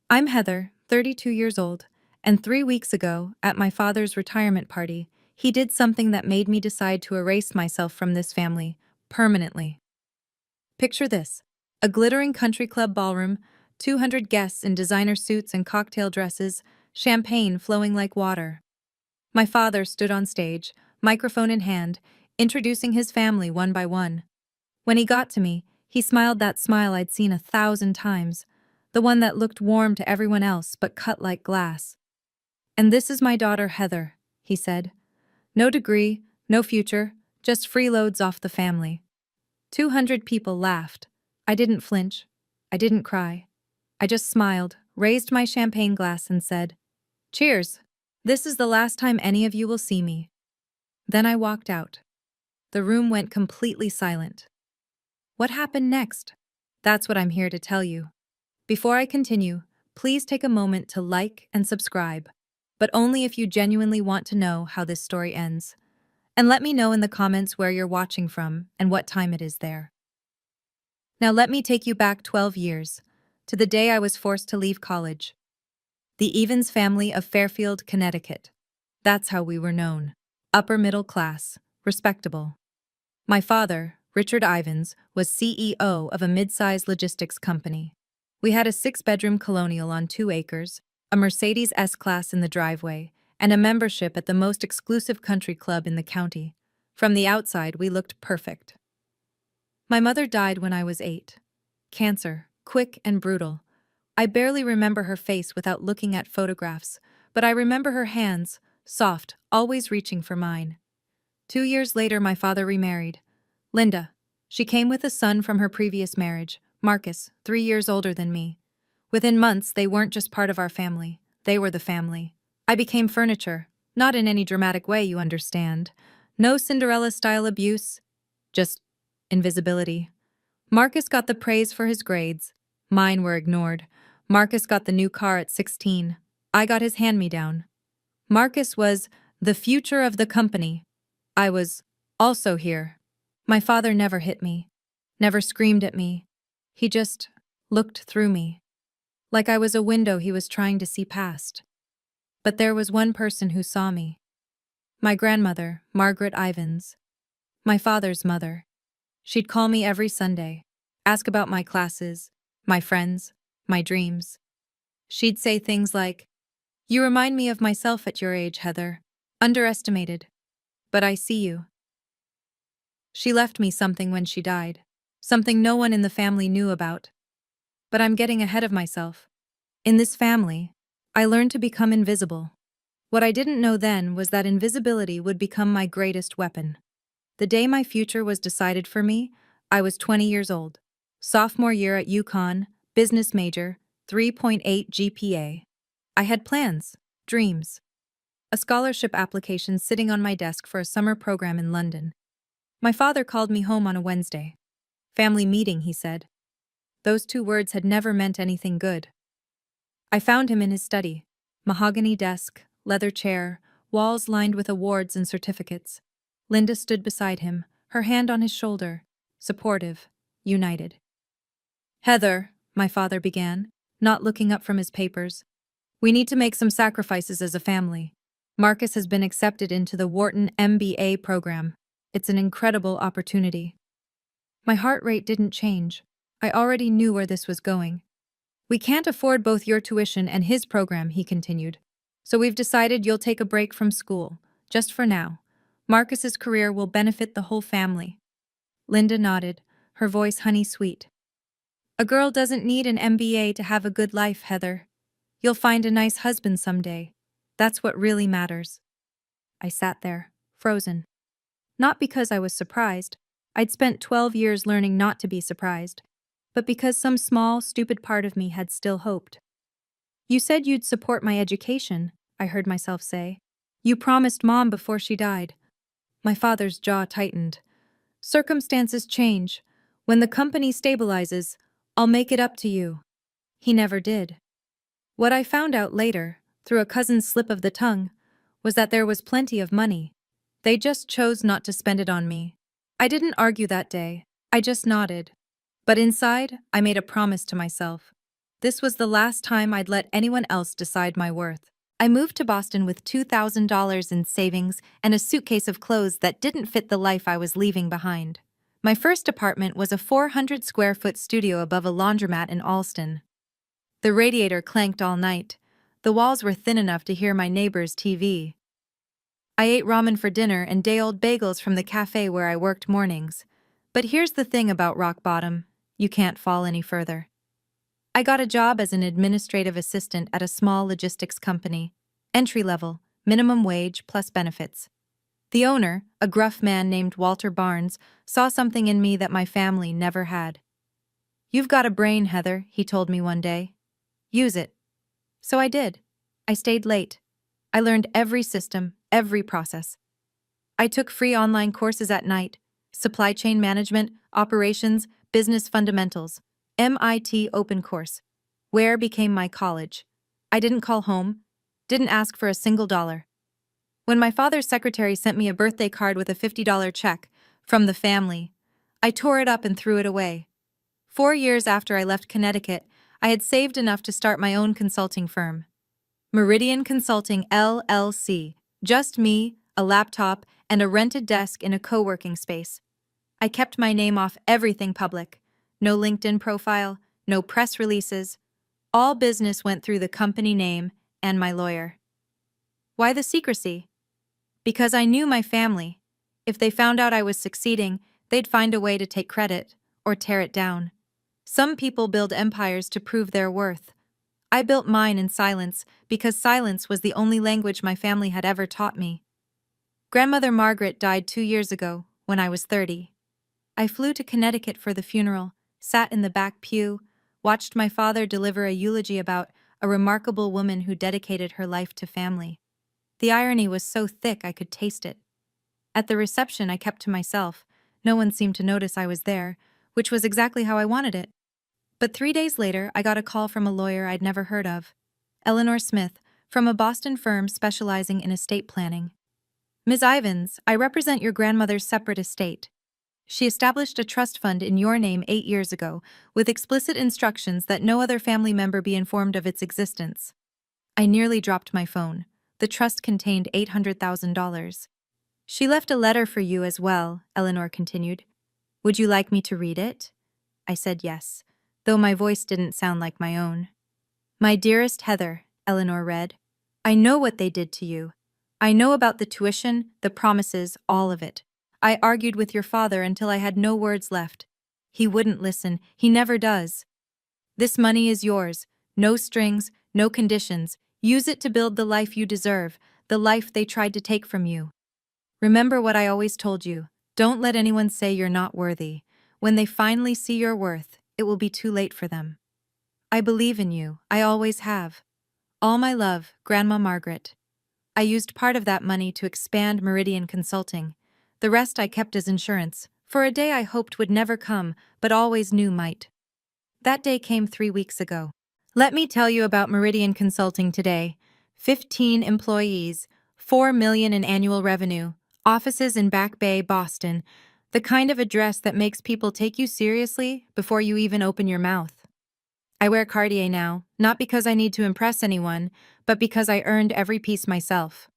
I'm Heather, 32 years old, and 3 weeks ago, at my father's retirement party, he did something that made me decide to erase myself from this family, permanently. Picture this: a glittering country club ballroom, 200 guests in designer suits and cocktail dresses, champagne flowing like water. My father stood on stage, microphone in hand, introducing his family one by one. When he got to me, he smiled that smile I'd seen 1,000 times, the one that looked warm to everyone else but cut like glass. "And this is my daughter Heather," he said. "No degree, no future, just freeloads off the family." 200 people laughed. I didn't flinch. I didn't cry. I just smiled, raised my champagne glass and said, "Cheers. This is the last time any of you will see me." Then I walked out. The room went completely silent. What happened next? That's what I'm here to tell you. Before I continue, please take a moment to like and subscribe, but only if you genuinely want to know how this story ends. And let me know in the comments where you're watching from and what time it is there. Now let me take you back 12 years, to the day I was forced to leave college. The Evans family of Fairfield, Connecticut. That's how we were known. Upper middle class, respectable. My father, Richard Ivans, was CEO of a mid-sized logistics company. We had a 6-bedroom colonial on 2 acres, a Mercedes S-Class in the driveway, and a membership at the most exclusive country club in the county. From the outside, we looked perfect. My mother died when I was 8. Cancer, quick and brutal. I barely remember her face without looking at photographs, but I remember her hands, soft, always reaching for mine. 2 years later, my father remarried. Linda. She came with a son from her previous marriage, Marcus, 3 years older than me. Within months, they weren't just part of our family. They were the family. I became furniture. Not in any dramatic way, you understand. No Cinderella-style abuse. Just invisibility. Marcus got the praise for his grades. Mine were ignored. Marcus got the new car at 16. I got his hand-me-down. Marcus was the future of the company. I was also here. My father never hit me, never screamed at me. He just looked through me, like I was a window he was trying to see past. But there was one person who saw me. My grandmother, Margaret Ivans. My father's mother. She'd call me every Sunday, ask about my classes, my friends, my dreams. She'd say things like, "You remind me of myself at your age, Heather. Underestimated. But I see you." She left me something when she died, something no one in the family knew about. But I'm getting ahead of myself. In this family, I learned to become invisible. What I didn't know then was that invisibility would become my greatest weapon. The day my future was decided for me, I was 20 years old. Sophomore year at UConn, business major, 3.8 GPA. I had plans, dreams. A scholarship application sitting on my desk for a summer program in London. My father called me home on a Wednesday. "Family meeting," he said. Those 2 words had never meant anything good. I found him in his study. Mahogany desk, leather chair, walls lined with awards and certificates. Linda stood beside him, her hand on his shoulder, supportive, united. "Heather," my father began, not looking up from his papers, "we need to make some sacrifices as a family. Marcus has been accepted into the Wharton MBA program. It's an incredible opportunity." My heart rate didn't change. I already knew where this was going. "We can't afford both your tuition and his program," he continued. "So we've decided you'll take a break from school, just for now. Marcus's career will benefit the whole family." Linda nodded, her voice honey-sweet. "A girl doesn't need an MBA to have a good life, Heather. You'll find a nice husband someday. That's what really matters." I sat there, frozen. Not because I was surprised. I'd spent 12 years learning not to be surprised, but because some small, stupid part of me had still hoped. "You said you'd support my education," I heard myself say. "You promised Mom before she died." My father's jaw tightened. "Circumstances change. When the company stabilizes, I'll make it up to you." He never did. What I found out later, through a cousin's slip of the tongue, was that there was plenty of money. They just chose not to spend it on me. I didn't argue that day. I just nodded. But inside, I made a promise to myself. This was the last time I'd let anyone else decide my worth. I moved to Boston with $2,000 in savings and a suitcase of clothes that didn't fit the life I was leaving behind. My first apartment was a 400 square foot studio above a laundromat in Allston. The radiator clanked all night. The walls were thin enough to hear my neighbor's TV. I ate ramen for dinner and day-old bagels from the cafe where I worked mornings. But here's the thing about rock bottom: you can't fall any further. I got a job as an administrative assistant at a small logistics company. Entry level, minimum wage plus benefits. The owner, a gruff man named Walter Barnes, saw something in me that my family never had. "You've got a brain, Heather," he told me one day. "Use it." So I did. I stayed late. I learned every system, every process. I took free online courses at night: supply chain management, operations, business fundamentals. MIT Open Course. Where became my college. I didn't call home, didn't ask for a single dollar. When my father's secretary sent me a birthday card with a $50 check from the family, I tore it up and threw it away. 4 years after I left Connecticut, I had saved enough to start my own consulting firm. Meridian Consulting LLC. Just me, a laptop, and a rented desk in a co-working space. I kept my name off everything public. No LinkedIn profile, no press releases. All business went through the company name and my lawyer. Why the secrecy? Because I knew my family. If they found out I was succeeding, they'd find a way to take credit or tear it down. Some people build empires to prove their worth. I built mine in silence because silence was the only language my family had ever taught me. Grandmother Margaret died 2 years ago, when I was 30. I flew to Connecticut for the funeral, sat in the back pew, watched my father deliver a eulogy about a remarkable woman who dedicated her life to family. The irony was so thick I could taste it. At the reception, I kept to myself. No one seemed to notice I was there, which was exactly how I wanted it. But 3 days later, I got a call from a lawyer I'd never heard of. Eleanor Smith, from a Boston firm specializing in estate planning. "Ms. Ivins, I represent your grandmother's separate estate. She established a trust fund in your name 8 years ago, with explicit instructions that no other family member be informed of its existence." I nearly dropped my phone. The trust contained $800,000. "She left a letter for you as well," Eleanor continued. "Would you like me to read it?" I said yes, though my voice didn't sound like my own. "My dearest Heather," Eleanor read, "I know what they did to you. I know about the tuition, the promises, all of it. I argued with your father until I had no words left. He wouldn't listen. He never does. This money is yours. No strings, no conditions. Use it to build the life you deserve, the life they tried to take from you. Remember what I always told you. Don't let anyone say you're not worthy. When they finally see your worth, it will be too late for them. I believe in you. I always have. All my love, Grandma Margaret." I used part of that money to expand Meridian Consulting. The rest I kept as insurance, for a day I hoped would never come, but always knew might. That day came 3 weeks ago. Let me tell you about Meridian Consulting today. 15 employees, $4 million in annual revenue, offices in Back Bay, Boston, the kind of address that makes people take you seriously before you even open your mouth. I wear Cartier now, not because I need to impress anyone, but because I earned every piece myself.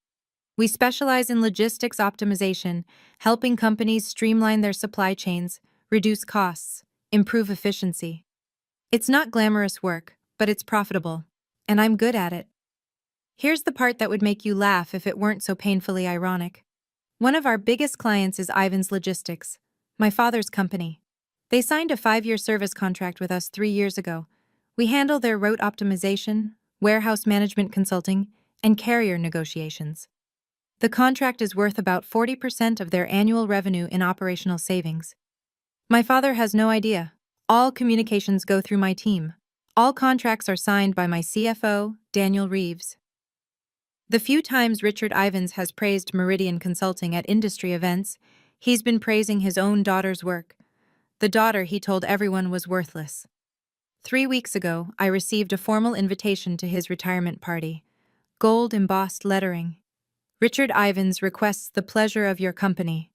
We specialize in logistics optimization, helping companies streamline their supply chains, reduce costs, improve efficiency. It's not glamorous work, but it's profitable, and I'm good at it. Here's the part that would make you laugh if it weren't so painfully ironic. One of our biggest clients is Ivan's Logistics, my father's company. They signed a 5-year service contract with us 3 years ago. We handle their route optimization, warehouse management consulting, and carrier negotiations. The contract is worth about 40% of their annual revenue in operational savings. My father has no idea. All communications go through my team. All contracts are signed by my CFO, Daniel Reeves. The few times Richard Ivins has praised Meridian Consulting at industry events, he's been praising his own daughter's work. The daughter he told everyone was worthless. 3 weeks ago, I received a formal invitation to his retirement party. Gold embossed lettering. "Richard Ivins requests the pleasure of your company."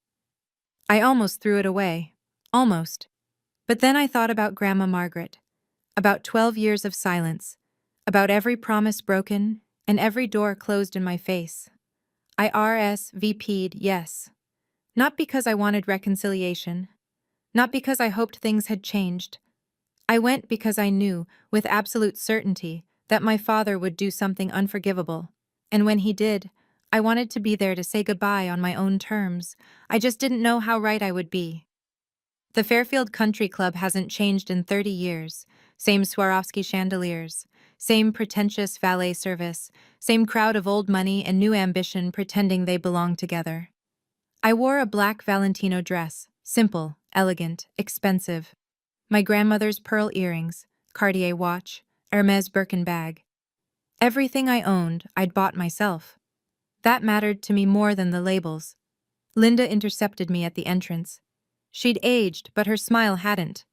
I almost threw it away. Almost. But then I thought about Grandma Margaret. about 12 years of silence, about every promise broken and every door closed in my face. I RSVP'd yes. Not because I wanted reconciliation, not because I hoped things had changed. I went because I knew, with absolute certainty, that my father would do something unforgivable. And when he did, I wanted to be there to say goodbye on my own terms. I just didn't know how right I would be. The Fairfield Country Club hasn't changed in 30 years. Same Swarovski chandeliers, same pretentious valet service, same crowd of old money and new ambition pretending they belong together. I wore a black Valentino dress, simple, elegant, expensive. My grandmother's pearl earrings, Cartier watch, Hermes Birkin bag. Everything I owned, I'd bought myself. That mattered to me more than the labels. Linda intercepted me at the entrance. She'd aged, but her smile hadn't.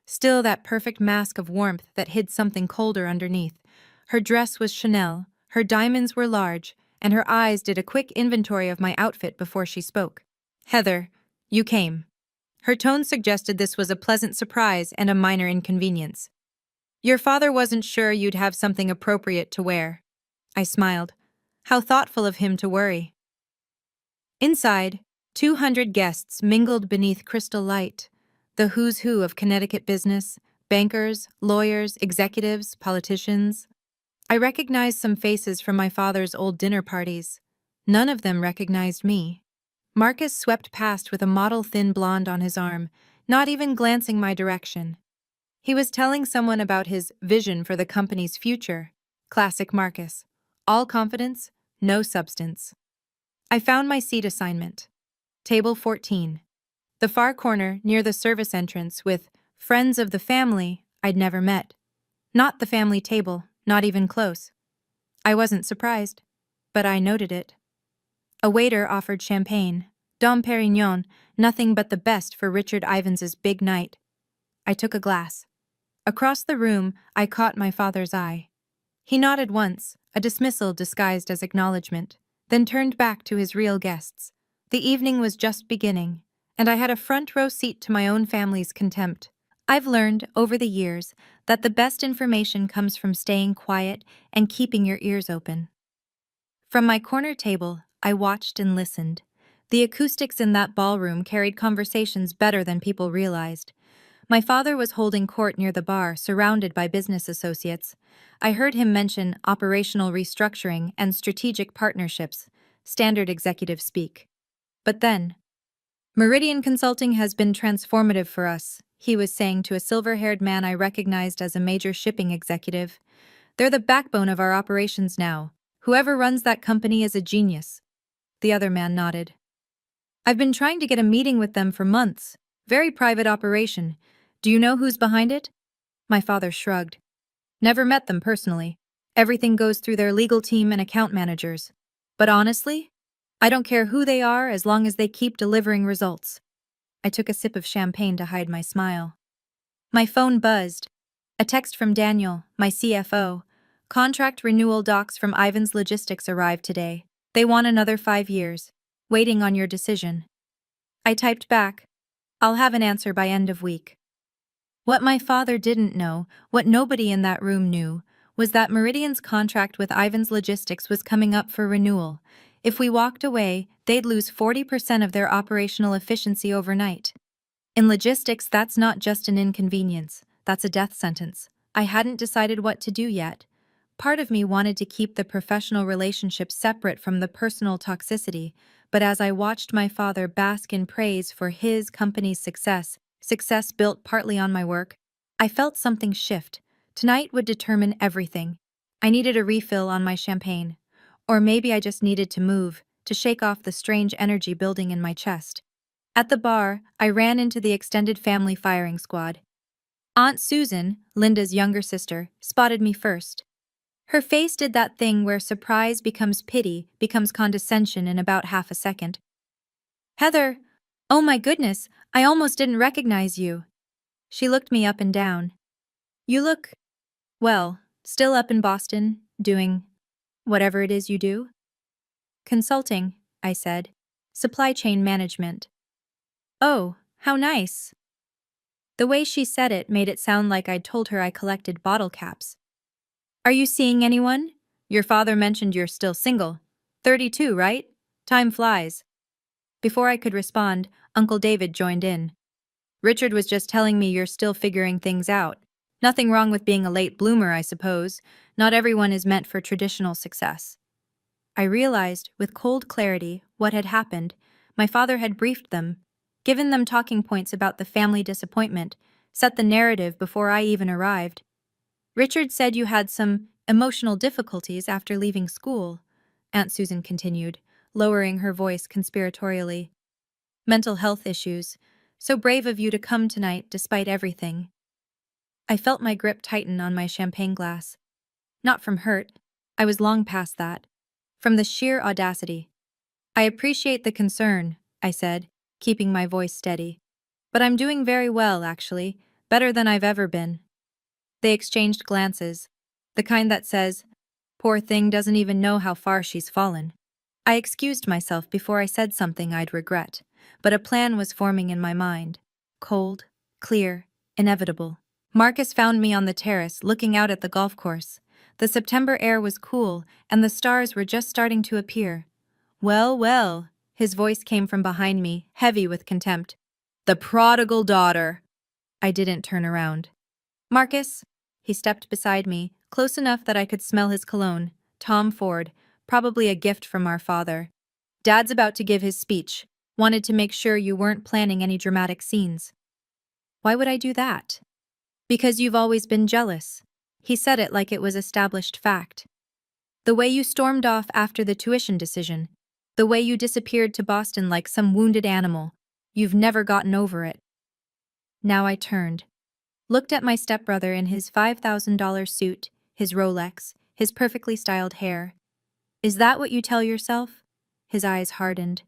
Still that perfect mask of warmth that hid something colder underneath. Her dress was Chanel, her diamonds were large, and her eyes did a quick inventory of my outfit before she spoke. "Heather, you came." Her tone suggested this was a pleasant surprise and a minor inconvenience. "Your father wasn't sure you'd have something appropriate to wear." I smiled. How thoughtful of him to worry. Inside, 200 guests mingled beneath crystal light. The who's who of Connecticut business, bankers, lawyers, executives, politicians. I recognized some faces from my father's old dinner parties. None of them recognized me. Marcus swept past with a model thin blonde on his arm, not even glancing my direction. He was telling someone about his vision for the company's future. Classic Marcus. All confidence, no substance. I found my seat assignment. Table 14. The far corner near the service entrance with friends of the family I'd never met. Not the family table, not even close. I wasn't surprised, but I noted it. A waiter offered champagne, Dom Perignon, nothing but the best for Richard Ivans's big night. I took a glass. Across the room, I caught my father's eye. He nodded once, a dismissal disguised as acknowledgement, then turned back to his real guests. The evening was just beginning, and I had a front row seat to my own family's contempt. I've learned, over the years, that the best information comes from staying quiet and keeping your ears open. From my corner table, I watched and listened. The acoustics in that ballroom carried conversations better than people realized. My father was holding court near the bar, surrounded by business associates. I heard him mention operational restructuring and strategic partnerships, standard executive speak. But then, "Meridian Consulting has been transformative for us," he was saying to a silver-haired man I recognized as a major shipping executive. "They're the backbone of our operations now. Whoever runs that company is a genius." The other man nodded. "I've been trying to get a meeting with them for months. Very private operation. Do you know who's behind it?" My father shrugged. "Never met them personally. Everything goes through their legal team and account managers. But honestly, I don't care who they are as long as they keep delivering results." I took a sip of champagne to hide my smile. My phone buzzed. A text from Daniel, my CFO. "Contract renewal docs from Ivan's Logistics arrived today. They want another 5 years. Waiting on your decision." I typed back, "I'll have an answer by end of week." What my father didn't know, what nobody in that room knew, was that Meridian's contract with Ivan's Logistics was coming up for renewal. If we walked away, they'd lose 40% of their operational efficiency overnight. In logistics, that's not just an inconvenience, that's a death sentence. I hadn't decided what to do yet. Part of me wanted to keep the professional relationship separate from the personal toxicity, but as I watched my father bask in praise for his company's success built partly on my work, I felt something shift. Tonight would determine everything. I needed a refill on my champagne. Or maybe I just needed to move, to shake off the strange energy building in my chest. At the bar, I ran into the extended family firing squad. Aunt Susan, Linda's younger sister, spotted me first. Her face did that thing where surprise becomes pity, becomes condescension in about half a second. "Heather, oh my goodness, I almost didn't recognize you." She looked me up and down. "You look, well, still up in Boston, doing whatever it is you do?" "Consulting," I said. "Supply chain management." "Oh, how nice." The way she said it made it sound like I'd told her I collected bottle caps. Are you seeing anyone? Your father mentioned you're still single. 32, right? Time flies. Before I could respond, Uncle David joined in. Richard was just telling me you're still figuring things out. Nothing wrong with being a late bloomer, I suppose. Not everyone is meant for traditional success. I realized, with cold clarity, what had happened. My father had briefed them, given them talking points about the family disappointment, set the narrative before I even arrived. Richard said you had some emotional difficulties after leaving school, Aunt Susan continued, lowering her voice conspiratorially. Mental health issues. So brave of you to come tonight despite everything. I felt my grip tighten on my champagne glass. Not from hurt. I was long past that. From the sheer audacity. I appreciate the concern, I said, keeping my voice steady. But I'm doing very well, actually. Better than I've ever been. They exchanged glances. The kind that says, "Poor thing doesn't even know how far she's fallen." I excused myself before I said something I'd regret, but a plan was forming in my mind. Cold, clear, inevitable. Marcus found me on the terrace looking out at the golf course. The September air was cool, and the stars were just starting to appear. Well, well, his voice came from behind me, heavy with contempt. The prodigal daughter. I didn't turn around. Marcus? He stepped beside me, close enough that I could smell his cologne. Tom Ford, probably a gift from our father. Dad's about to give his speech. Wanted to make sure you weren't planning any dramatic scenes. Why would I do that? Because you've always been jealous. He said it like it was established fact. The way you stormed off after the tuition decision. The way you disappeared to Boston like some wounded animal. You've never gotten over it. Now I turned. Looked at my stepbrother in his $5,000 suit, his Rolex, his perfectly styled hair. Is that what you tell yourself? His eyes hardened.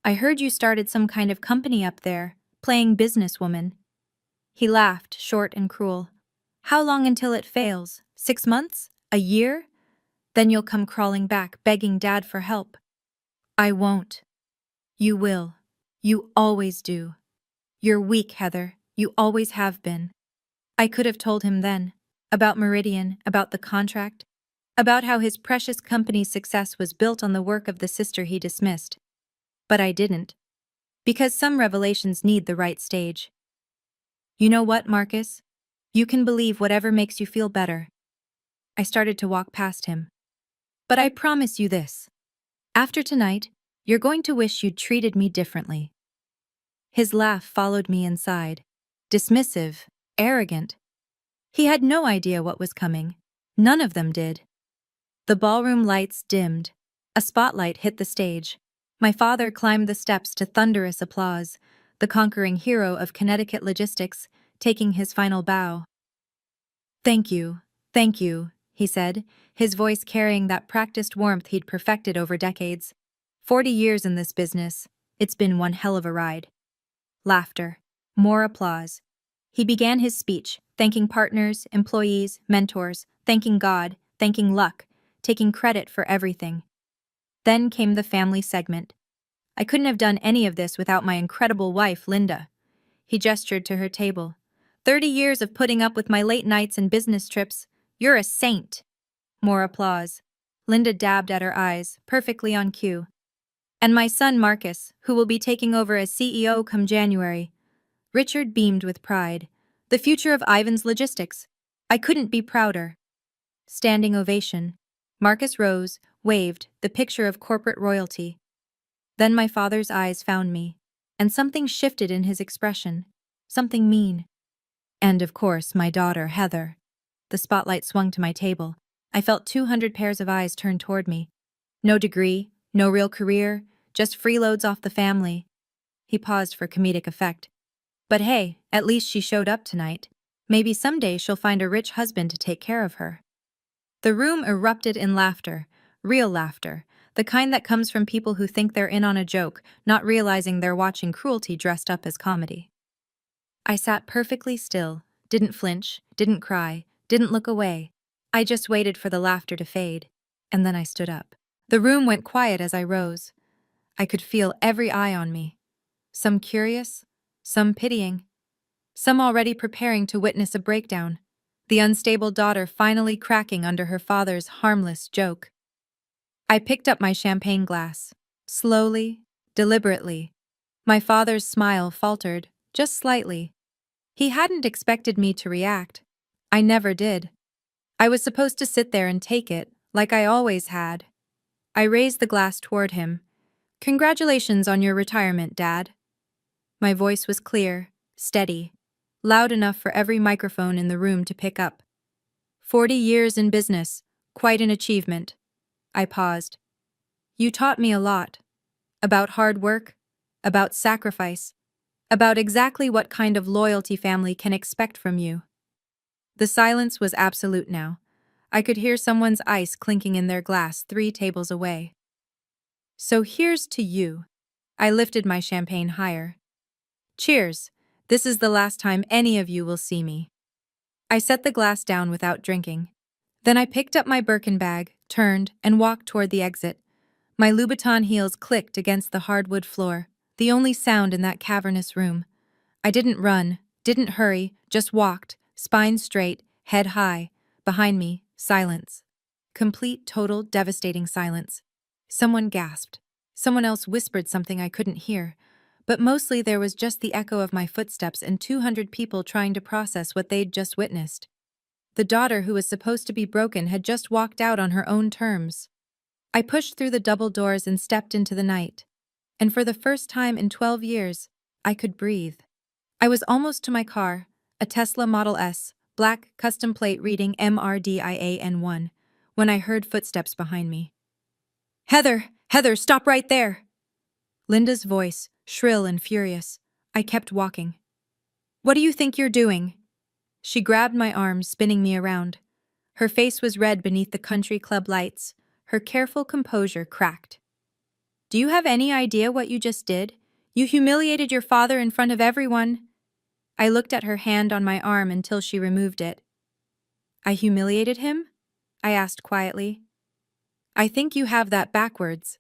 I heard you started some kind of company up there, playing businesswoman. He laughed, short and cruel. How long until it fails? 6 months? A year? Then you'll come crawling back, begging Dad for help. I won't. You will. You always do. You're weak, Heather. You always have been. I could have told him then. About Meridian, about the contract, about how his precious company's success was built on the work of the sister he dismissed. But I didn't. Because some revelations need the right stage. You know what, Marcus? You can believe whatever makes you feel better. I started to walk past him. But I promise you this. After tonight, you're going to wish you'd treated me differently. His laugh followed me inside. Dismissive, arrogant. He had no idea what was coming. None of them did. The ballroom lights dimmed. A spotlight hit the stage. My father climbed the steps to thunderous applause, the conquering hero of Connecticut logistics, taking his final bow. Thank you, he said, his voice carrying that practiced warmth he'd perfected over decades. 40 years in this business. It's been one hell of a ride. Laughter. More applause. He began his speech, thanking partners, employees, mentors, thanking God, thanking luck, taking credit for everything. Then came the family segment. I couldn't have done any of this without my incredible wife, Linda. He gestured to her table. 30 years of putting up with my late nights and business trips. You're a saint. More applause. Linda dabbed at her eyes, perfectly on cue. And my son Marcus, who will be taking over as CEO come January. Richard beamed with pride. The future of Ivan's logistics. I couldn't be prouder. Standing ovation. Marcus rose, waved, the picture of corporate royalty. Then my father's eyes found me, and something shifted in his expression. Something mean. And of course, my daughter, Heather. The spotlight swung to my table. I felt 200 pairs of eyes turned toward me. No degree, no real career, just freeloads off the family. He paused for comedic effect. But hey, at least she showed up tonight. Maybe someday she'll find a rich husband to take care of her. The room erupted in laughter, real laughter, the kind that comes from people who think they're in on a joke, not realizing they're watching cruelty dressed up as comedy. I sat perfectly still, didn't flinch, didn't cry, didn't look away. I just waited for the laughter to fade, and then I stood up. The room went quiet as I rose. I could feel every eye on me. Some curious, some pitying, some already preparing to witness a breakdown, the unstable daughter finally cracking under her father's harmless joke. I picked up my champagne glass. Slowly, deliberately. My father's smile faltered, just slightly. He hadn't expected me to react. I never did. I was supposed to sit there and take it, like I always had. I raised the glass toward him. "Congratulations on your retirement, Dad." My voice was clear, steady, loud enough for every microphone in the room to pick up. 40 years in business, quite an achievement. I paused. "You taught me a lot. About hard work, about sacrifice, about exactly what kind of loyalty family can expect from you." The silence was absolute now. I could hear someone's ice clinking in their glass 3 tables away. "So here's to you." I lifted my champagne higher. "Cheers. This is the last time any of you will see me." I set the glass down without drinking. Then I picked up my Birkin bag, turned, and walked toward the exit. My Louboutin heels clicked against the hardwood floor, the only sound in that cavernous room. I didn't run, didn't hurry, just walked, spine straight, head high. Behind me, silence. Complete, total, devastating silence. Someone gasped. Someone else whispered something I couldn't hear. But mostly there was just the echo of my footsteps and 200 people trying to process what they'd just witnessed. The daughter who was supposed to be broken had just walked out on her own terms. I pushed through the double doors and stepped into the night. And for the first time in 12 years, I could breathe. I was almost to my car, a Tesla Model S, black, custom plate reading MRDIAN1, when I heard footsteps behind me. Heather, stop right there!" Linda's voice, shrill and furious. I kept walking. "What do you think you're doing?" She grabbed my arm, spinning me around. Her face was red beneath the country club lights, her careful composure cracked. "Do you have any idea what you just did? You humiliated your father in front of everyone." I looked at her hand on my arm until she removed it. "I humiliated him?" I asked quietly. "I think you have that backwards."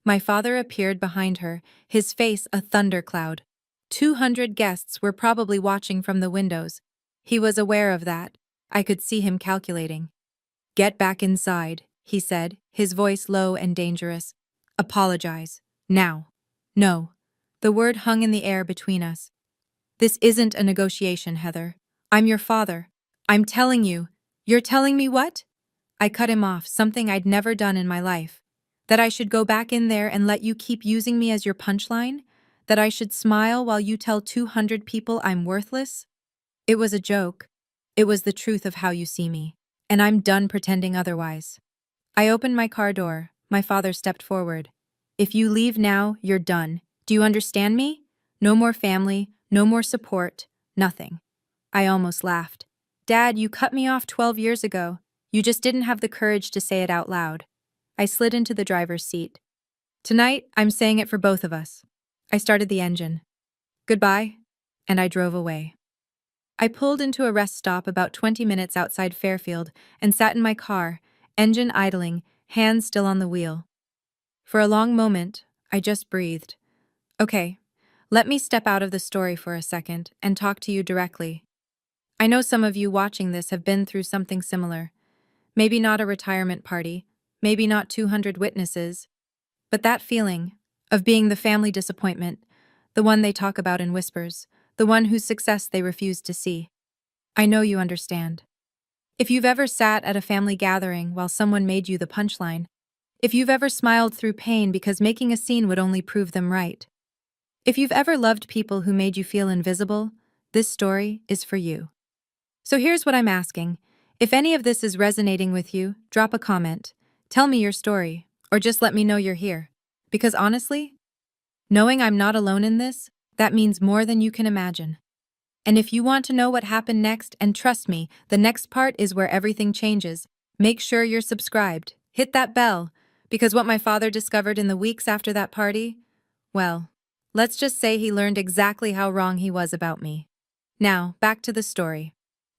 My father appeared behind her, his face a thundercloud. 200 guests were probably watching from the windows. He was aware of that. I could see him calculating. "Get back inside," he said, his voice low and dangerous. "Apologize. Now." "No." The word hung in the air between us. "This isn't a negotiation, Heather. I'm your father. I'm telling you." "You're telling me what?" I cut him off, something I'd never done in my life. That I should go back in there and let you keep using me as your punchline? That I should smile while you tell 200 people I'm worthless? It was a joke. It was the truth of how you see me. And I'm done pretending otherwise. I opened my car door. My father stepped forward. "If you leave now, you're done. Do you understand me? No more family, no more support, nothing." I almost laughed. "Dad, you cut me off 12 years ago. You just didn't have the courage to say it out loud." I slid into the driver's seat. "Tonight, I'm saying it for both of us." I started the engine. "Goodbye," and I drove away. I pulled into a rest stop about 20 minutes outside Fairfield and sat in my car, engine idling, hands still on the wheel. For a long moment, I just breathed. Okay, let me step out of the story for a second and talk to you directly. I know some of you watching this have been through something similar. Maybe not a retirement party, maybe not 200 witnesses, but that feeling of being the family disappointment, the one they talk about in whispers, the one whose success they refuse to see. I know you understand. If you've ever sat at a family gathering while someone made you the punchline, if you've ever smiled through pain because making a scene would only prove them right, if you've ever loved people who made you feel invisible, this story is for you. So here's what I'm asking. If any of this is resonating with you, drop a comment, tell me your story, or just let me know you're here. Because honestly, knowing I'm not alone in this, that means more than you can imagine. And if you want to know what happened next, and trust me, the next part is where everything changes, make sure you're subscribed, hit that bell, because what my father discovered in the weeks after that party, well, let's just say he learned exactly how wrong he was about me. Now, back to the story.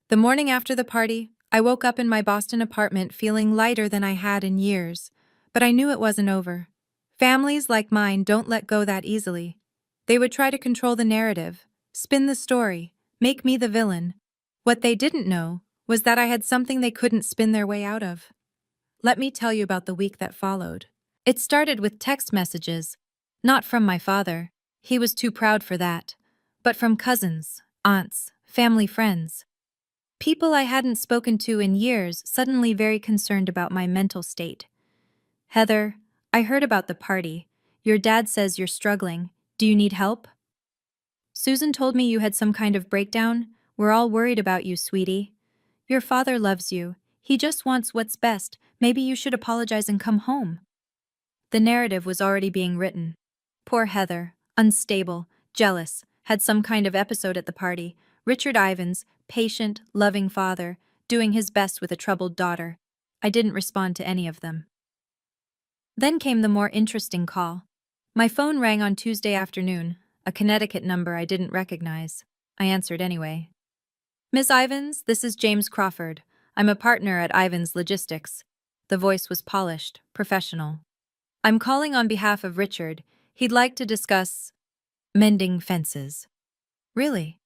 The morning after the party, I woke up in my Boston apartment feeling lighter than I had in years, but I knew it wasn't over. Families like mine don't let go that easily. They would try to control the narrative, spin the story, Make me the villain. What they didn't know was that I had something they couldn't spin their way out of. Let me tell you about the week that followed. It started with text messages. Not from my father. He was too proud for that. But from cousins, aunts, family friends. People I hadn't spoken to in years, suddenly very concerned about my mental state. Heather, I heard about the party. Your dad says you're struggling. Do you need help? Susan told me you had some kind of breakdown. We're all worried about you, sweetie. Your father loves you. He just wants what's best. Maybe you should apologize and come home. The narrative was already being written. Poor Heather, unstable, jealous, had some kind of episode at the party. Richard Ivins, patient, loving father, doing his best with a troubled daughter. I didn't respond to any of them. Then came the more interesting call. My phone rang on Tuesday afternoon, a Connecticut number I didn't recognize. I answered anyway. Miss Ivins, this is James Crawford. I'm a partner at Ivins Logistics. The voice was polished, professional. I'm calling on behalf of Richard. He'd like to discuss mending fences. Really?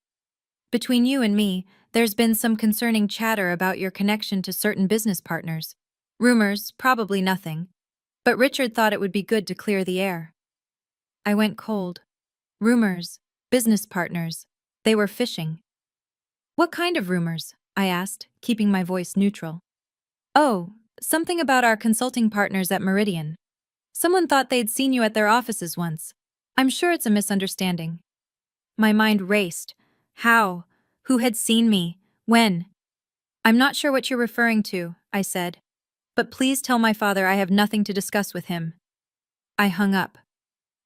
Between you and me, there's been some concerning chatter about your connection to certain business partners. Rumors, probably nothing. But Richard thought it would be good to clear the air. I went cold. Rumors, business partners. They were fishing. What kind of rumors? I asked, keeping my voice neutral. Oh, something about our consulting partners at Meridian. Someone thought they'd seen you at their offices once. I'm sure it's a misunderstanding. My mind raced. How? Who had seen me? When? I'm not sure what you're referring to, I said. But please tell my father I have nothing to discuss with him. I hung up.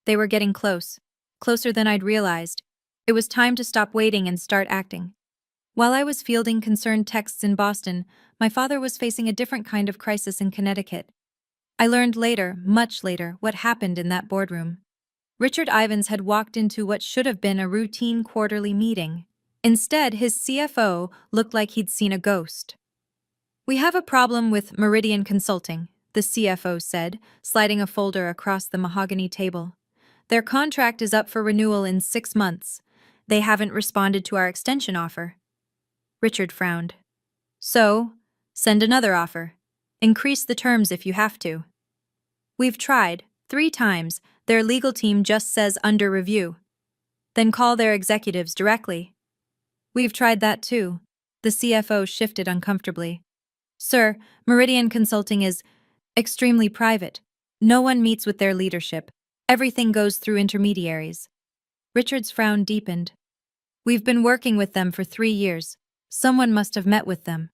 They were getting close. Closer than I'd realized. It was time to stop waiting and start acting. While I was fielding concerned texts in Boston, my father was facing a different kind of crisis in Connecticut. I learned later, much later, what happened in that boardroom. Richard Ivins had walked into what should have been a routine quarterly meeting. Instead, his CFO looked like he'd seen a ghost. We have a problem with Meridian Consulting, the CFO said, sliding a folder across the mahogany table. Their contract is up for renewal in 6 months. They haven't responded to our extension offer. Richard frowned. So, send another offer. Increase the terms if you have to. We've tried, 3 times. Their legal team just says under review. Then call their executives directly. We've tried that too. The CFO shifted uncomfortably. Sir, Meridian Consulting is extremely private. No one meets with their leadership. Everything goes through intermediaries. Richard's frown deepened. We've been working with them for 3 years. Someone must have met with them.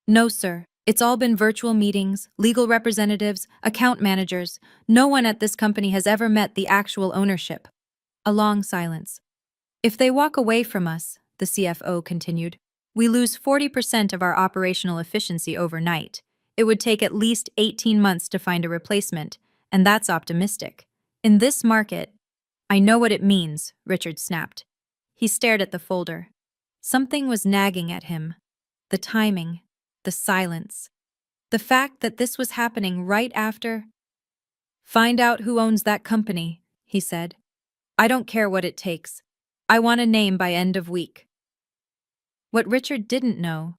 No, sir. It's all been virtual meetings, legal representatives, account managers. No one at this company has ever met the actual ownership. A long silence. If they walk away from us, the CFO continued, we lose 40% of our operational efficiency overnight. It would take at least 18 months to find a replacement, and that's optimistic. In this market, I know what it means, Richard snapped. He stared at the folder. Something was nagging at him. The timing, the silence, the fact that this was happening right after. Find out who owns that company, he said. I don't care what it takes. I want a name by end of week. What Richard didn't know,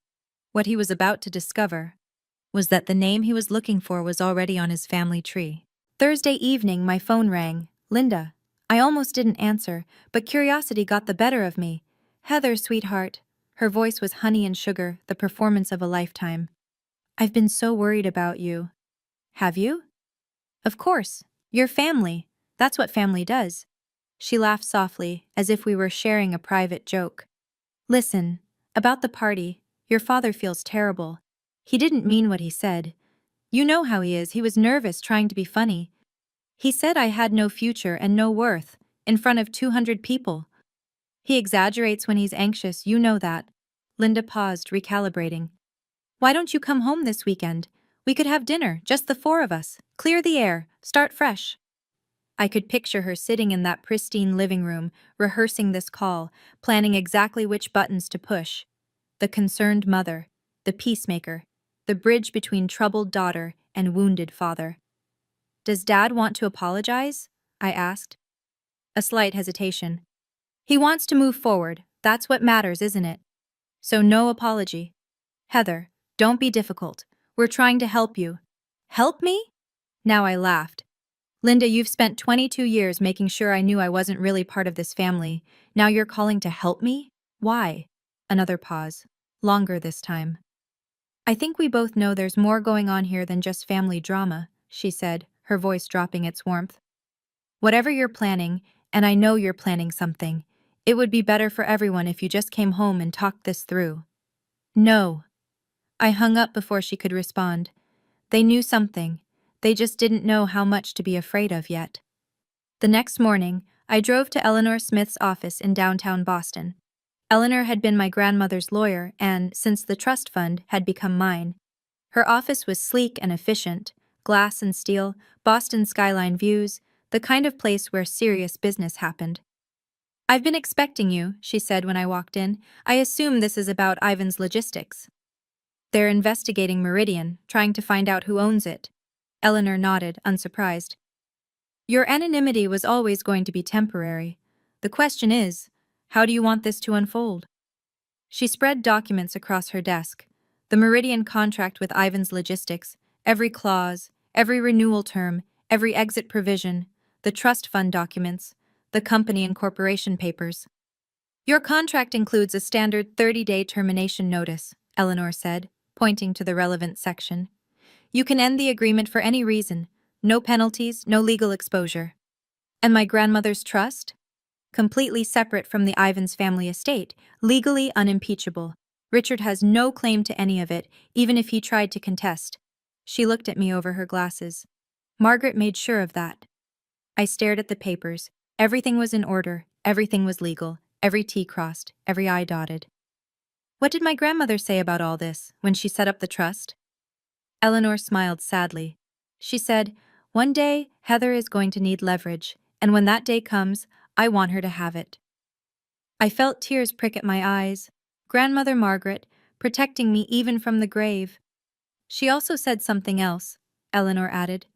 what he was about to discover, was that the name he was looking for was already on his family tree. Thursday evening, my phone rang. Linda. I almost didn't answer, but curiosity got the better of me. Heather, sweetheart. Her voice was honey and sugar, the performance of a lifetime. I've been so worried about you. Have you? Of course. Your family. That's what family does. She laughed softly, as if we were sharing a private joke. Listen, about the party, your father feels terrible. He didn't mean what he said. You know how he is, he was nervous trying to be funny. He said I had no future and no worth, in front of 200 people. He exaggerates when he's anxious, you know that. Linda paused, recalibrating. Why don't you come home this weekend? We could have dinner, just the 4 of us. Clear the air, start fresh. I could picture her sitting in that pristine living room, rehearsing this call, planning exactly which buttons to push. The concerned mother, the peacemaker, the bridge between troubled daughter and wounded father. Does Dad want to apologize? I asked. A slight hesitation. He wants to move forward, That's what matters, isn't it? So no apology. Heather, don't be difficult. We're trying to help you. Help me? Now I laughed. Linda, you've spent 22 years making sure I knew I wasn't really part of this family. Now you're calling to help me? Why? Another pause. Longer this time. I think we both know there's more going on here than just family drama, she said, her voice dropping its warmth. Whatever you're planning, and I know you're planning something, it would be better for everyone if you just came home and talked this through. No. I hung up before she could respond. They knew something. They just didn't know how much to be afraid of yet. The next morning, I drove to Eleanor Smith's office in downtown Boston. Eleanor had been my grandmother's lawyer and, since the trust fund, had become mine. Her office was sleek and efficient, glass and steel, Boston skyline views, the kind of place where serious business happened. "I've been expecting you," she said when I walked in. "I assume this is about Ivan's Logistics." "They're investigating Meridian, trying to find out who owns it." Eleanor nodded, unsurprised. "Your anonymity was always going to be temporary. The question is, how do you want this to unfold?" She spread documents across her desk. The Meridian contract with Ivan's Logistics, every clause, every renewal term, every exit provision, the trust fund documents, the company and corporation papers. "Your contract includes a standard 30-day termination notice," Eleanor said, pointing to the relevant section. "You can end the agreement for any reason. No penalties, no legal exposure." "And my grandmother's trust?" "Completely separate from the Ivans family estate, legally unimpeachable. Richard has no claim to any of it, even if he tried to contest." She looked at me over her glasses. "Margaret made sure of that." I stared at the papers. Everything was in order, everything was legal, every T crossed, every I dotted. "What did my grandmother say about all this, when she set up the trust?" Eleanor smiled sadly. She said, "One day, Heather is going to need leverage, and when that day comes, I want her to have it." I felt tears prick at my eyes. Grandmother Margaret, protecting me even from the grave. "She also said something else," Eleanor added.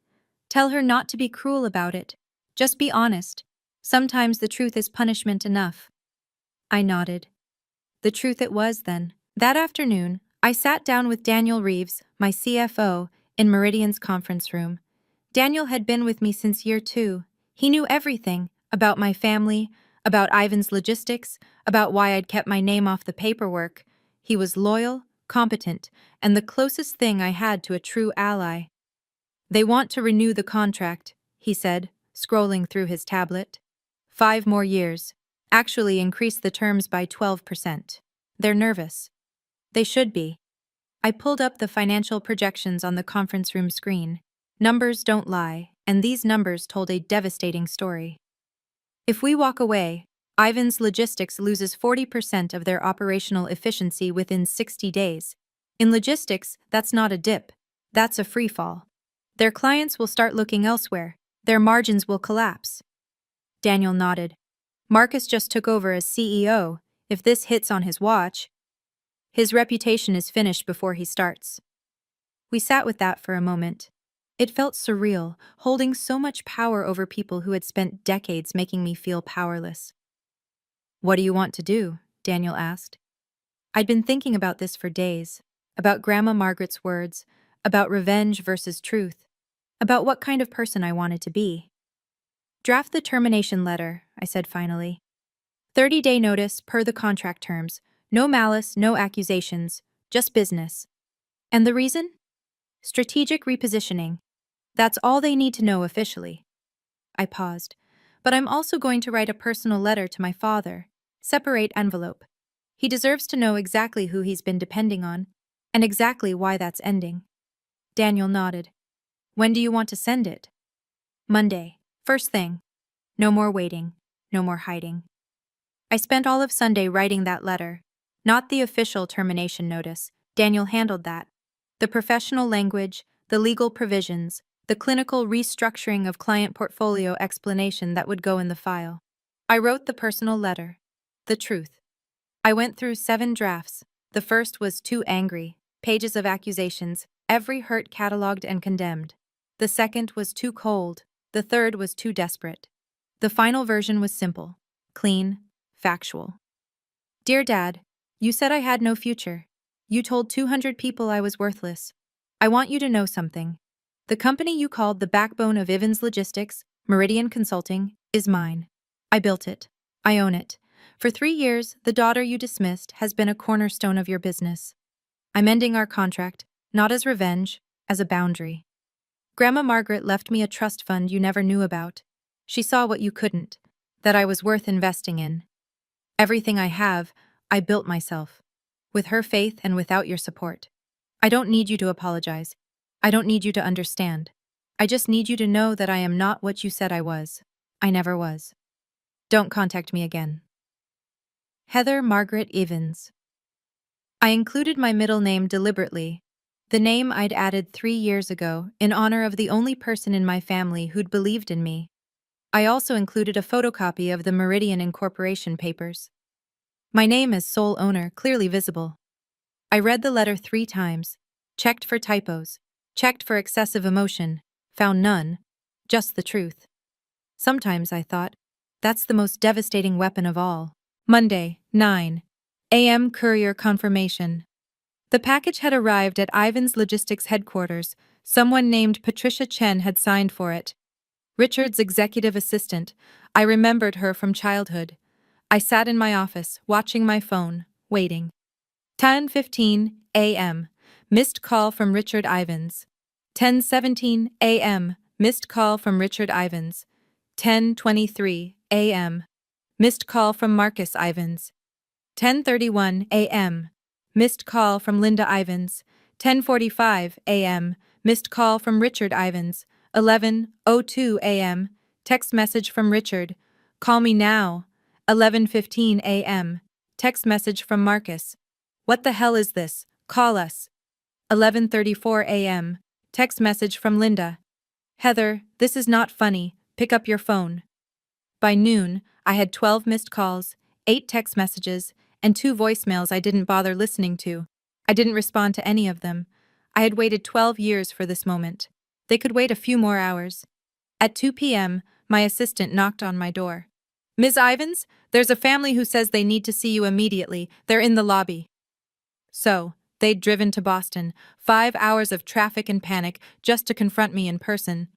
"Tell her not to be cruel about it. Just be honest. Sometimes the truth is punishment enough." I nodded. The truth it was, then. That afternoon, I sat down with Daniel Reeves, my CFO, in Meridian's conference room. Daniel had been with me since year 2. He knew everything about my family, about Ivan's Logistics, about why I'd kept my name off the paperwork. He was loyal, competent, and the closest thing I had to a true ally. "They want to renew the contract," he said, scrolling through his tablet. 5 more years. Actually increase the terms by 12%. They're nervous. They should be. I pulled up the financial projections on the conference room screen. Numbers don't lie, and these numbers told a devastating story. If we walk away, Ivan's Logistics loses 40% of their operational efficiency within 60 days. In logistics, that's not a dip. That's a free fall. Their clients will start looking elsewhere. Their margins will collapse. Daniel nodded. "Marcus just took over as CEO. If this hits on his watch, his reputation is finished before he starts." We sat with that for a moment. It felt surreal, holding so much power over people who had spent decades making me feel powerless. "What do you want to do?" Daniel asked. I'd been thinking about this for days, about Grandma Margaret's words, about revenge versus truth, about what kind of person I wanted to be. "Draft the termination letter," I said finally. 30-day notice per the contract terms. No malice, no accusations, just business. And the reason? Strategic repositioning. That's all they need to know officially. I paused. "But I'm also going to write a personal letter to my father. Separate envelope. He deserves to know exactly who he's been depending on, and exactly why that's ending." Daniel nodded. "When do you want to send it?" "Monday. First thing. No more waiting. No more hiding." I spent all of Sunday writing that letter. Not the official termination notice. Daniel handled that. The professional language, the legal provisions, the clinical restructuring of client portfolio explanation that would go in the file. I wrote the personal letter. The truth. I went through 7 drafts. The first was too angry. Pages of accusations, every hurt catalogued and condemned. The second was too cold. The third was too desperate. The final version was simple, clean, factual. Dear Dad, you said I had no future. You told 200 people I was worthless. I want you to know something. The company you called the backbone of Ivins Logistics, Meridian Consulting, is mine. I built it. I own it. For 3 years, the daughter you dismissed has been a cornerstone of your business. I'm ending our contract, not as revenge, as a boundary. Grandma Margaret left me a trust fund you never knew about. She saw what you couldn't, that I was worth investing in. Everything I have, I built myself. With her faith and without your support. I don't need you to apologize. I don't need you to understand. I just need you to know that I am not what you said I was. I never was. Don't contact me again. Heather Margaret Evans. I included my middle name deliberately, the name I'd added 3 years ago in honor of the only person in my family who'd believed in me. I also included a photocopy of the Meridian Incorporation papers. My name as sole owner clearly visible. I read the letter 3 times, checked for typos, checked for excessive emotion, found none, just the truth. Sometimes I thought, that's the most devastating weapon of all. Monday, 9 a.m. Courier confirmation. The package had arrived at Ivan's Logistics headquarters. Someone named Patricia Chen had signed for it. Richard's executive assistant. I remembered her from childhood. I sat in my office, watching my phone, waiting. 10:15 a.m. Missed call from Richard Ivans. 10:17 a.m. Missed call from Richard Ivans. 10:23 a.m. Missed call from Marcus Ivans. 10:31 a.m. Missed call from Linda Ivans. 10:45 a.m. Missed call from Richard Ivans. 11:02 a.m. Text message from Richard. Call me now. 11:15 a.m. Text message from Marcus. What the hell is this? Call us. 11:34 a.m. Text message from Linda. Heather, this is not funny. Pick up your phone. By noon, I had 12 missed calls, 8 text messages, and 2 voicemails I didn't bother listening to. I didn't respond to any of them. I had waited 12 years for this moment. They could wait a few more hours. At 2 p.m., my assistant knocked on my door. Ms. Ivans, there's a family who says they need to see you immediately. They're in the lobby. So, they'd driven to Boston, 5 hours of traffic and panic just to confront me in person.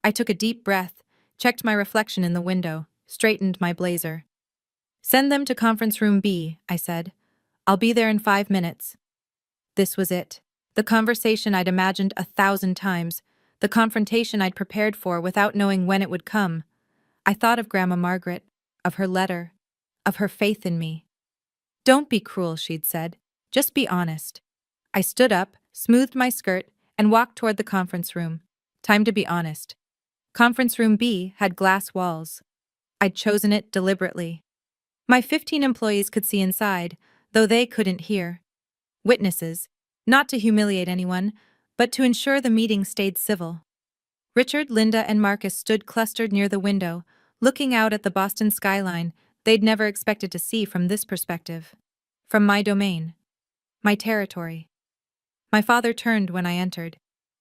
I took a deep breath, checked my reflection in the window, straightened my blazer. Send them to conference room B, I said. I'll be there in 5 minutes. This was it. The conversation I'd imagined 1,000 times. The confrontation I'd prepared for without knowing when it would come. I thought of Grandma Margaret, of her letter, of her faith in me. Don't be cruel, she'd said. Just be honest. I stood up, smoothed my skirt, and walked toward the conference room. Time to be honest. Conference room B had glass walls. I'd chosen it deliberately. My 15 employees could see inside, though they couldn't hear. Witnesses, not to humiliate anyone, but to ensure the meeting stayed civil. Richard, Linda, and Marcus stood clustered near the window, looking out at the Boston skyline they'd never expected to see from this perspective. From my domain. My territory. My father turned when I entered.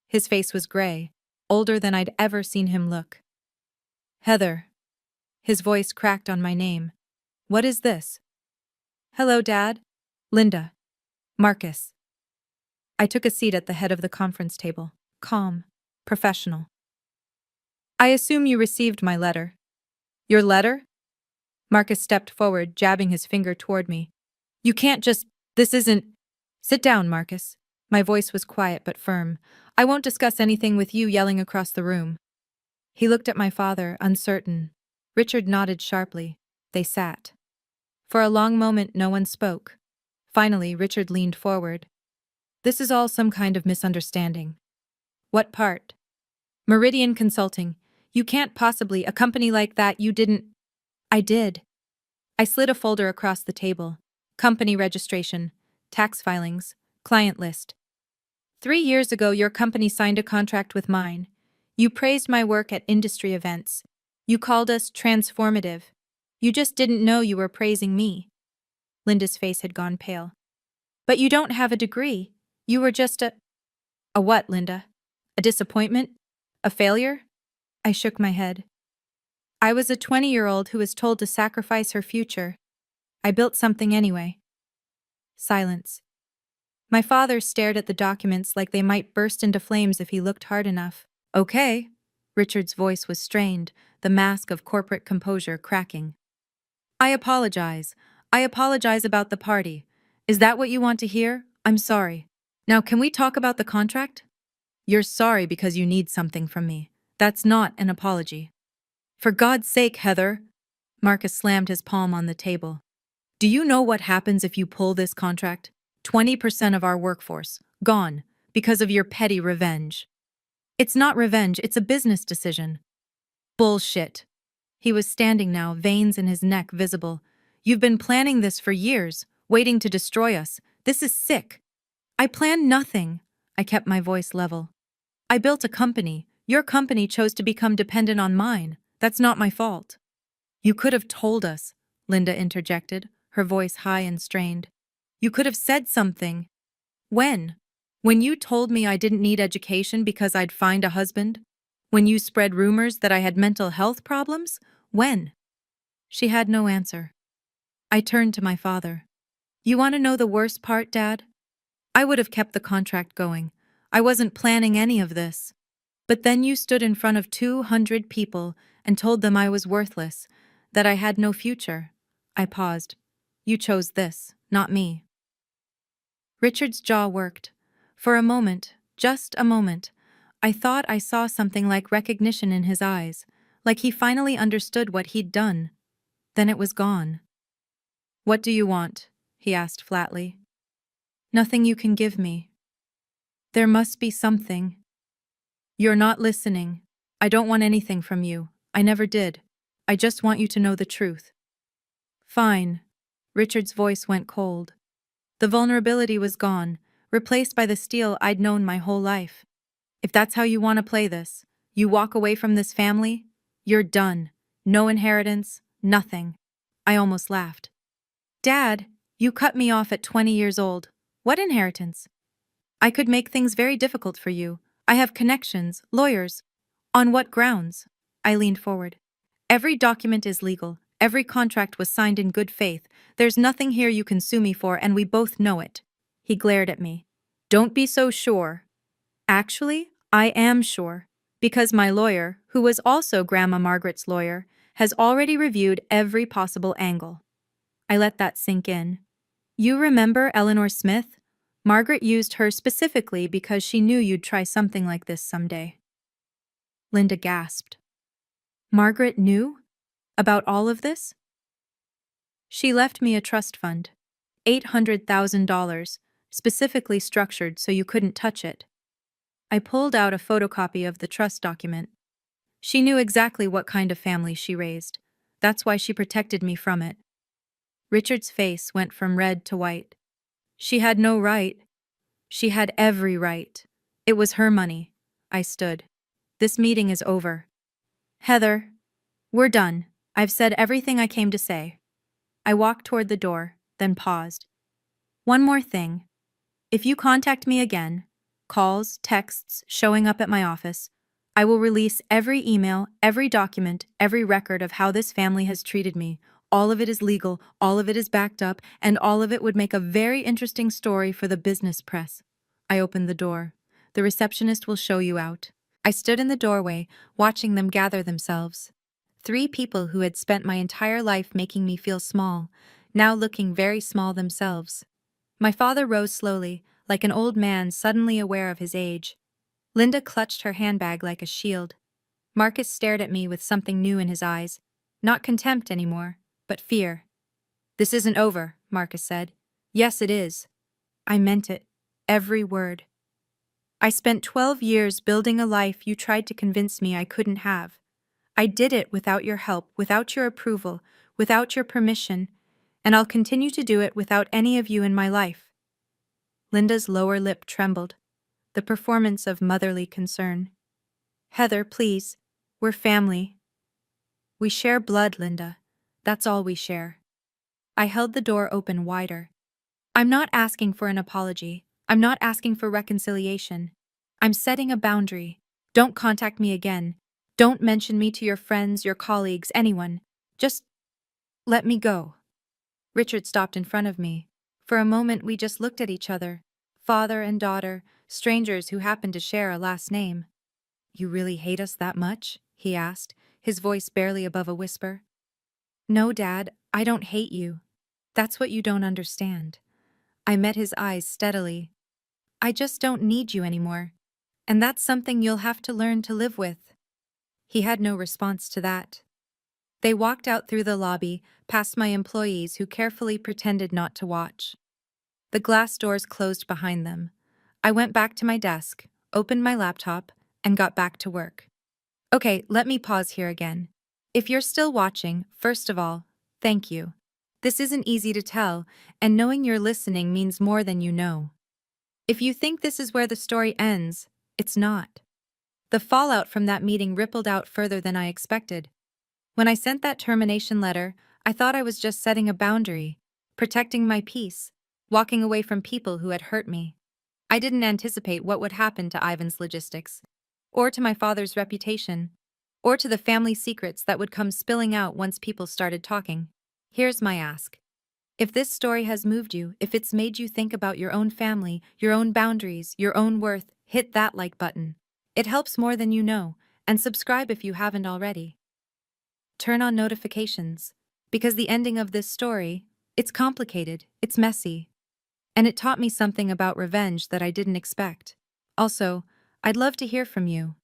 His face was gray, older than I'd ever seen him look. Heather. His voice cracked on my name. What is this? Hello, Dad. Linda. Marcus. I took a seat at the head of the conference table, calm, professional. I assume you received my letter. Your letter? Marcus stepped forward, jabbing his finger toward me. You can't just… This isn't… Sit down, Marcus. My voice was quiet but firm. I won't discuss anything with you yelling across the room. He looked at my father, uncertain. Richard nodded sharply. They sat. For a long moment, no one spoke. Finally, Richard leaned forward. This is all some kind of misunderstanding. What part? Meridian Consulting. You can't possibly, a company like that, you didn't… I did. I slid a folder across the table. Company registration, tax filings, client list. 3 years ago, your company signed a contract with mine. You praised my work at industry events. You called us transformative. You just didn't know you were praising me. Linda's face had gone pale. But you don't have a degree. You were just a… A what, Linda? A disappointment? A failure? I shook my head. I was a 20-year-old who was told to sacrifice her future. I built something anyway. Silence. My father stared at the documents like they might burst into flames if he looked hard enough. Okay. Richard's voice was strained, the mask of corporate composure cracking. I apologize. I apologize about the party. Is that what you want to hear? I'm sorry. Now, can we talk about the contract? You're sorry because you need something from me. That's not an apology. For God's sake, Heather. Marcus slammed his palm on the table. Do you know what happens if you pull this contract? 20% of our workforce, gone, because of your petty revenge. It's not revenge, it's a business decision. Bullshit. He was standing now, veins in his neck visible. You've been planning this for years, waiting to destroy us. This is sick. I planned nothing. I kept my voice level. I built a company. Your company chose to become dependent on mine. That's not my fault. You could have told us, Linda interjected, her voice high and strained. You could have said something. When? When you told me I didn't need education because I'd find a husband? When you spread rumors that I had mental health problems? When? She had no answer. I turned to my father. You want to know the worst part, Dad? I would have kept the contract going. I wasn't planning any of this. But then you stood in front of 200 people and told them I was worthless, that I had no future. I paused. You chose this, not me. Richard's jaw worked. For a moment, just a moment, I thought I saw something like recognition in his eyes, like he finally understood what he'd done. Then it was gone. What do you want? He asked flatly. Nothing you can give me. There must be something. You're not listening. I don't want anything from you. I never did. I just want you to know the truth. Fine. Richard's voice went cold. The vulnerability was gone, replaced by the steel I'd known my whole life. If that's how you want to play this, you walk away from this family, you're done. No inheritance, nothing. I almost laughed. Dad, you cut me off at 20 years old. What inheritance? I could make things very difficult for you. I have connections, lawyers. On what grounds? I leaned forward. Every document is legal. Every contract was signed in good faith. There's nothing here you can sue me for, and we both know it. He glared at me. Don't be so sure. Actually, I am sure. Because my lawyer, who was also Grandma Margaret's lawyer, has already reviewed every possible angle. I let that sink in. You remember Eleanor Smith? Margaret used her specifically because she knew you'd try something like this someday. Linda gasped. Margaret knew? About all of this? She left me a trust fund. $800,000, specifically structured so you couldn't touch it. I pulled out a photocopy of the trust document. She knew exactly what kind of family she raised. That's why she protected me from it. Richard's face went from red to white. She had no right. She had every right. It was her money. I stood. This meeting is over. Heather, we're done. I've said everything I came to say. I walked toward the door, then paused. One more thing. If you contact me again, calls, texts, showing up at my office, I will release every email, every document, every record of how this family has treated me. All of it is legal, all of it is backed up, and all of it would make a very interesting story for the business press. I opened the door. The receptionist will show you out. I stood in the doorway, watching them gather themselves. 3 people who had spent my entire life making me feel small, now looking very small themselves. My father rose slowly, like an old man suddenly aware of his age. Linda clutched her handbag like a shield. Marcus stared at me with something new in his eyes. Not contempt anymore, but fear. This isn't over, Marcus said. Yes, it is. I meant it. Every word. I spent 12 years building a life you tried to convince me I couldn't have. I did it without your help, without your approval, without your permission, and I'll continue to do it without any of you in my life. Linda's lower lip trembled, the performance of motherly concern. Heather, please. We're family. We share blood, Linda. That's all we share. I held the door open wider. I'm not asking for an apology. I'm not asking for reconciliation. I'm setting a boundary. Don't contact me again. Don't mention me to your friends, your colleagues, anyone. Just let me go. Richard stopped in front of me. For a moment, we just looked at each other. Father and daughter, strangers who happened to share a last name. "You really hate us that much?" he asked, his voice barely above a whisper. "No, Dad, I don't hate you. That's what you don't understand." I met his eyes steadily. "I just don't need you anymore. And that's something you'll have to learn to live with." He had no response to that. They walked out through the lobby, past my employees who carefully pretended not to watch. The glass doors closed behind them. I went back to my desk, opened my laptop, and got back to work. Okay, let me pause here again. If you're still watching, first of all, thank you. This isn't easy to tell, and knowing you're listening means more than you know. If you think this is where the story ends, it's not. The fallout from that meeting rippled out further than I expected. When I sent that termination letter, I thought I was just setting a boundary, protecting my peace, walking away from people who had hurt me. I didn't anticipate what would happen to Ivan's logistics, or to my father's reputation, or to the family secrets that would come spilling out once people started talking. Here's my ask. If this story has moved you, if it's made you think about your own family, your own boundaries, your own worth, hit that like button. It helps more than you know, and subscribe if you haven't already. Turn on notifications, because the ending of this story, it's complicated, it's messy, and it taught me something about revenge that I didn't expect. Also, I'd love to hear from you.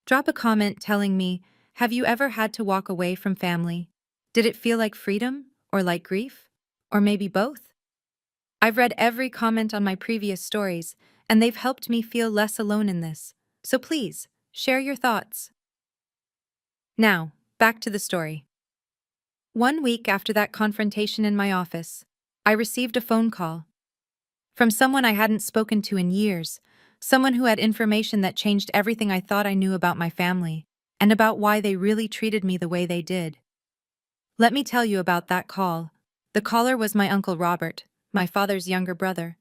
Drop a comment telling me, have you ever had to walk away from family? Did it feel like freedom, or like grief? Or maybe both? I've read every comment on my previous stories, and they've helped me feel less alone in this. So please, share your thoughts. Now, back to the story. 1 week after that confrontation in my office, I received a phone call from someone I hadn't spoken to in years, someone who had information that changed everything I thought I knew about my family, and about why they really treated me the way they did. Let me tell you about that call. The caller was my Uncle Robert, my father's younger brother.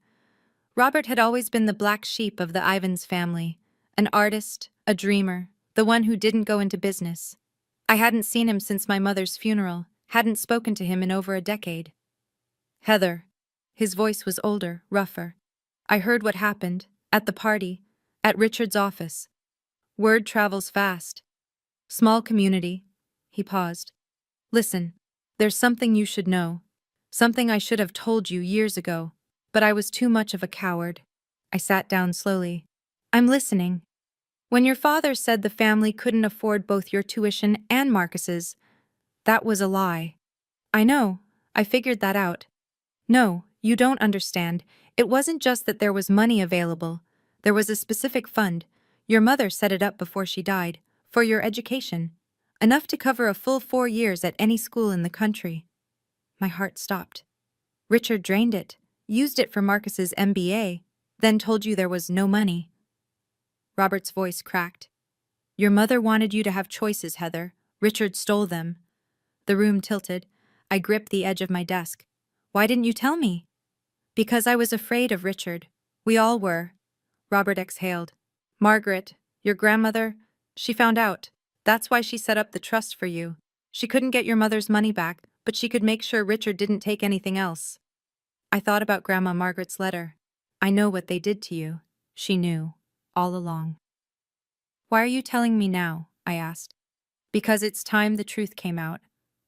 Robert had always been the black sheep of the Ivans family, an artist, a dreamer, the one who didn't go into business. I hadn't seen him since my mother's funeral, hadn't spoken to him in over a decade. "Heather." His voice was older, rougher. "I heard what happened, at the party, at Richard's office. Word travels fast. Small community." He paused. "Listen, there's something you should know. Something I should have told you years ago, but I was too much of a coward." I sat down slowly. "I'm listening." "When your father said the family couldn't afford both your tuition and Marcus's, that was a lie." "I know, I figured that out." "No, you don't understand. It wasn't just that there was money available. There was a specific fund. Your mother set it up before she died, for your education. Enough to cover a full 4 years at any school in the country." My heart stopped. "Richard drained it, used it for Marcus's MBA, then told you there was no money." Robert's voice cracked. "Your mother wanted you to have choices, Heather. Richard stole them." The room tilted. I gripped the edge of my desk. "Why didn't you tell me?" "Because I was afraid of Richard. We all were." Robert exhaled. "Margaret, your grandmother, she found out. That's why she set up the trust for you. She couldn't get your mother's money back, but she could make sure Richard didn't take anything else." I thought about Grandma Margaret's letter. "I know what they did to you." She knew, all along. "Why are you telling me now?" I asked. "Because it's time the truth came out.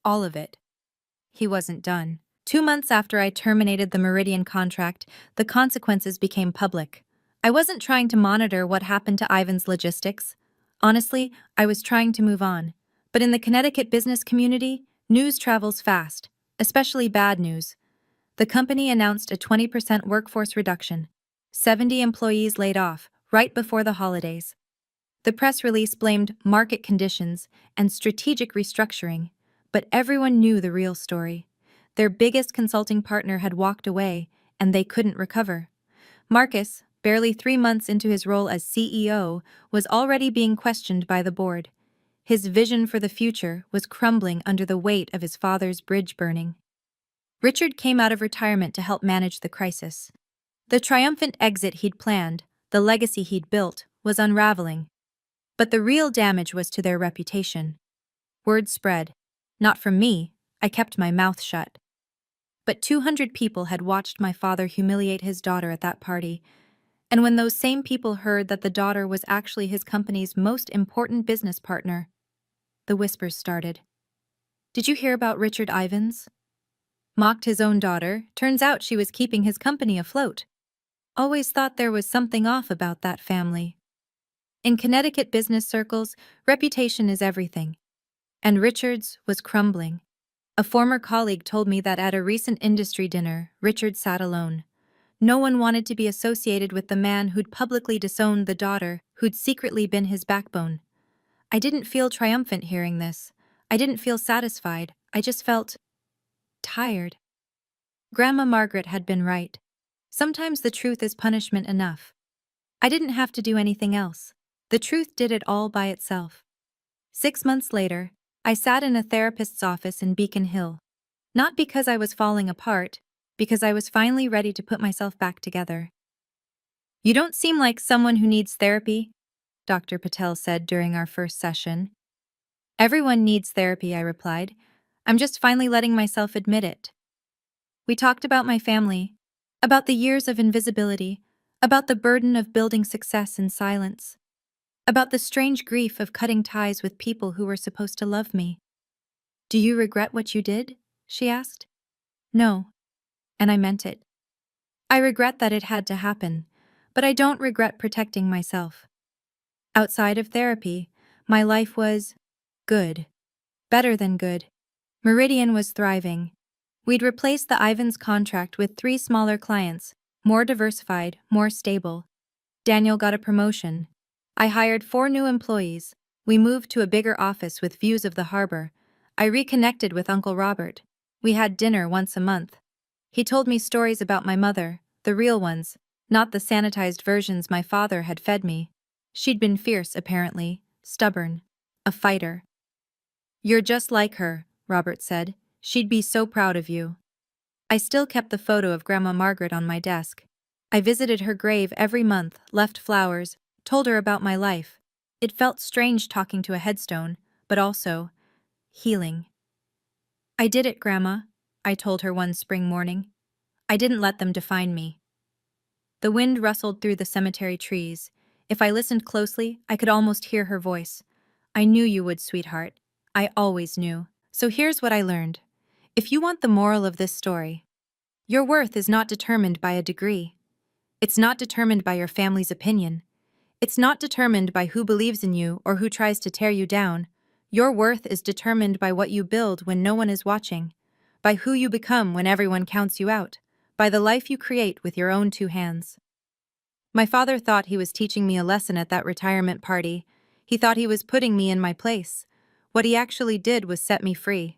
All of it." He wasn't done. 2 months after I terminated the Meridian contract, the consequences became public. I wasn't trying to monitor what happened to Ivan's logistics. Honestly, I was trying to move on. But in the Connecticut business community, news travels fast, especially bad news. The company announced a 20% workforce reduction. 70 employees laid off, right before the holidays. The press release blamed market conditions and strategic restructuring, but everyone knew the real story. Their biggest consulting partner had walked away, and they couldn't recover. Marcus, barely 3 months into his role as CEO, was already being questioned by the board. His vision for the future was crumbling under the weight of his father's bridge burning. Richard came out of retirement to help manage the crisis. The triumphant exit he'd planned, the legacy he'd built, was unraveling. But the real damage was to their reputation. Word spread. Not from me, I kept my mouth shut. But 200 people had watched my father humiliate his daughter at that party, and when those same people heard that the daughter was actually his company's most important business partner, the whispers started. Did you hear about Richard Ivins? Mocked his own daughter, turns out she was keeping his company afloat. Always thought there was something off about that family. In Connecticut business circles, reputation is everything. And Richard's was crumbling. A former colleague told me that at a recent industry dinner, Richard sat alone. No one wanted to be associated with the man who'd publicly disowned the daughter who'd secretly been his backbone. I didn't feel triumphant hearing this. I didn't feel satisfied. I just felt tired. Grandma Margaret had been right. Sometimes the truth is punishment enough. I didn't have to do anything else. The truth did it all by itself. 6 months later, I sat in a therapist's office in Beacon Hill. Not because I was falling apart, because I was finally ready to put myself back together. You don't seem like someone who needs therapy, Dr. Patel said during our first session. Everyone needs therapy, I replied. I'm just finally letting myself admit it. We talked about my family, about the years of invisibility, about the burden of building success in silence, about the strange grief of cutting ties with people who were supposed to love me. Do you regret what you did? She asked. No, and I meant it. I regret that it had to happen, but I don't regret protecting myself. Outside of therapy, my life was good. Better than good. Meridian was thriving. We'd replaced the Ivans contract with 3 smaller clients, more diversified, more stable. Daniel got a promotion. I hired 4 new employees. We moved to a bigger office with views of the harbor. I reconnected with Uncle Robert. We had dinner once a month. He told me stories about my mother, the real ones, not the sanitized versions my father had fed me. She'd been fierce, apparently, stubborn, a fighter. You're just like her, Robert said. She'd be so proud of you. I still kept the photo of Grandma Margaret on my desk. I visited her grave every month, left flowers, told her about my life. It felt strange talking to a headstone, but also healing. I did it, Grandma, I told her one spring morning. I didn't let them define me. The wind rustled through the cemetery trees. If I listened closely, I could almost hear her voice. I knew you would, sweetheart. I always knew. So here's what I learned. If you want the moral of this story, your worth is not determined by a degree. It's not determined by your family's opinion. It's not determined by who believes in you or who tries to tear you down. Your worth is determined by what you build when no one is watching, by who you become when everyone counts you out, by the life you create with your own 2 hands. My father thought he was teaching me a lesson at that retirement party. He thought he was putting me in my place. What he actually did was set me free.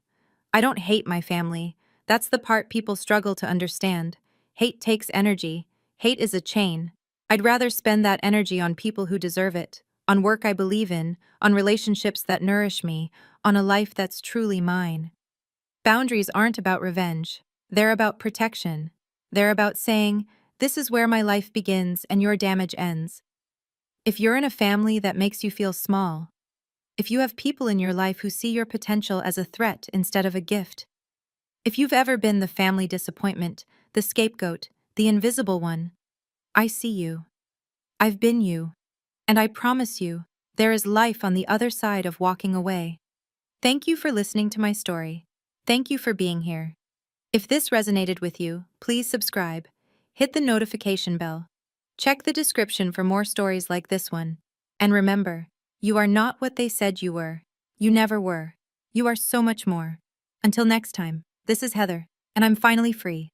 I don't hate my family. That's the part people struggle to understand. Hate takes energy. Hate is a chain. I'd rather spend that energy on people who deserve it, on work I believe in, on relationships that nourish me, on a life that's truly mine. Boundaries aren't about revenge. They're about protection. They're about saying, this is where my life begins and your damage ends. If you're in a family that makes you feel small, if you have people in your life who see your potential as a threat instead of a gift, if you've ever been the family disappointment, the scapegoat, the invisible one, I see you. I've been you. And I promise you, there is life on the other side of walking away. Thank you for listening to my story. Thank you for being here. If this resonated with you, please subscribe. Hit the notification bell. Check the description for more stories like this one. And remember, you are not what they said you were. You never were. You are so much more. Until next time, this is Heather, and I'm finally free.